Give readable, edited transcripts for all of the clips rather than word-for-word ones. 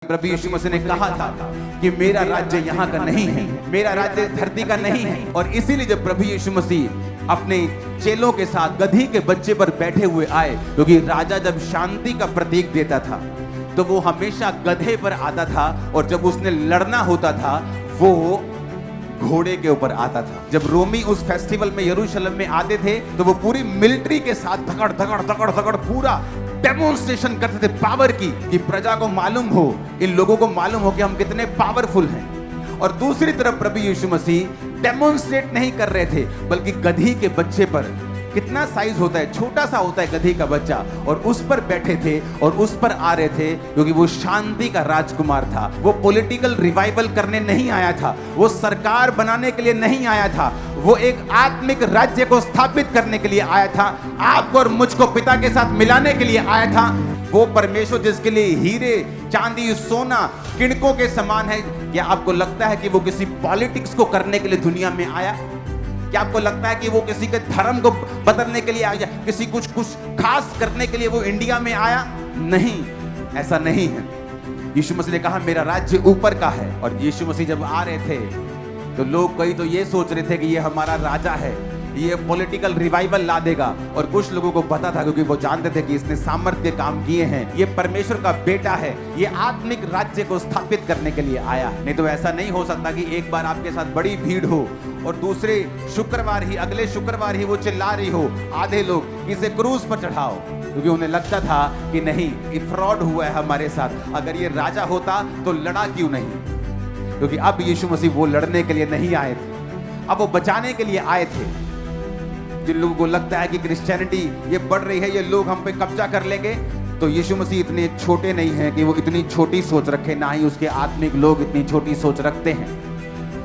प्रभु यीशु मसीह ने कहा था कि मेरा राज्य यहाँ का नहीं है, मेरा राज्य धरती का नहीं है। और इसीलिए जब प्रभु यीशु मसीह अपने चेलों के साथ गधी के बच्चे पर बैठे हुए आए, क्योंकि राजा जब शांति का प्रतीक देता था तो वो हमेशा गधे पर आता था, और जब उसने लड़ना होता था वो घोड़े के ऊपर आता था। जब रोमी उस फेस्टिवल में यरूशलेम में आते थे तो वो पूरी मिलिट्री के साथ धकड़ धकड़ धकड़ धकड़ पूरा डेमोन्स्ट्रेशन करते थे पावर की, कि प्रजा को मालूम हो, इन लोगों को मालूम हो कि हम कितने पावरफुल हैं। और दूसरी तरफ प्रभु यीशु मसीह डेमोन्स्ट्रेट नहीं कर रहे थे, बल्कि गधी के बच्चे पर, कितना साइज होता है, छोटा सा होता है गधी का बच्चा, और उस पर बैठे थे और उस पर आ रहे थे, क्योंकि वो शांति का राजकुमार था। वो पॉलिटिकल रिवाइवल करने नहीं आया था, वो सरकार बनाने के लिए नहीं आया था, वो एक आत्मिक राज्य को स्थापित करने के लिए आया था, आपको और मुझको पिता के साथ मिलाने के लिए आया था। वो परमेश्वर जिसके लिए हीरे चांदी सोना किणकों के समान है, क्या आपको लगता है कि वो किसी पॉलिटिक्स को करने के लिए दुनिया में आया? क्या आपको लगता है कि वो किसी के धर्म को बदलने के लिए आया, किसी कुछ खास करने के लिए वो इंडिया में आया? नहीं, ऐसा नहीं है। यीशु मसीह ने कहा मेरा राज्य ऊपर का है। और यीशु मसीह जब आ रहे थे तो लोग कई तो ये सोच रहे थे कि ये हमारा राजा है, ये पॉलिटिकल रिवाइवल ला देगा, और कुछ लोगों को पता था, क्योंकि वो जानते थे कि इसने सामर्थ्य काम किए हैं, ये परमेश्वर का बेटा है, ये आत्मिक राज्य को स्थापित करने के लिए आया। नहीं तो ऐसा नहीं हो सकता कि एक बार आपके साथ बड़ी भीड़ हो और दूसरे शुक्रवार ही, अगले शुक्रवार ही वो चिल्ला रही हो आधे लोग, इसे क्रूज पर चढ़ाओ, क्योंकि उन्हें लगता था कि नहीं, ये फ्रॉड हुआ है हमारे साथ, अगर ये राजा होता तो लड़ा क्यों नहीं? क्योंकि अब यीशु मसीह वो लड़ने के लिए नहीं आए थे, अब वो बचाने के लिए आए थे। जिन लोगों को लगता है कि क्रिश्चियनिटी ये बढ़ रही है, ये लोग हम पे कब्जा कर लेंगे, तो यीशु मसीह इतने छोटे नहीं हैं कि वो इतनी छोटी सोच रखे, ना ही उसके आत्मिक लोग इतनी छोटी सोच रखते हैं,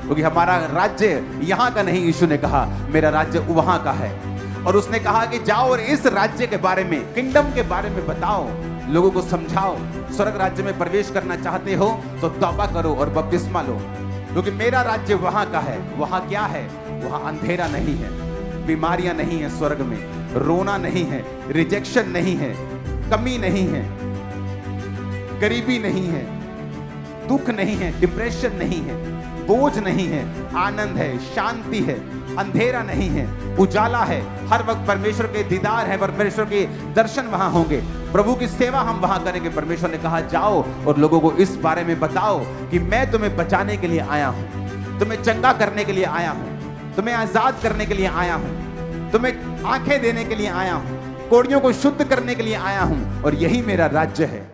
क्योंकि हमारा राज्य यहाँ का नहीं। यीशु ने कहा मेरा राज्य वहां का है, और उसने कहा कि जाओ और इस राज्य के बारे में, किंगडम के बारे में बताओ, लोगों को समझाओ। स्वर्ग राज्य में प्रवेश करना चाहते हो तो तौबा करो और बपतिस्मा लो, क्योंकि मेरा राज्य वहां का है। वहां क्या है? वहां अंधेरा नहीं है, बीमारियां नहीं है, स्वर्ग में रोना नहीं है, रिजेक्शन नहीं है, कमी नहीं है, गरीबी नहीं है, दुख नहीं है, डिप्रेशन नहीं है, बोझ नहीं है, आनंद है, शांति है, अंधेरा नहीं है, उजाला है। हर वक्त परमेश्वर के दीदार है, परमेश्वर के दर्शन वहां होंगे, प्रभु की सेवा हम वहां करेंगे। परमेश्वर ने कहा जाओ और लोगों को इस बारे में बताओ कि मैं तुम्हें बचाने के लिए आया हूं, तुम्हें चंगा करने के लिए आया हूं, तुम्हें आजाद करने के लिए आया हूं, तुम्हें आंखें देने के लिए आया हूं, कोड़ियों को शुद्ध करने के लिए आया हूं, और यही मेरा राज्य है।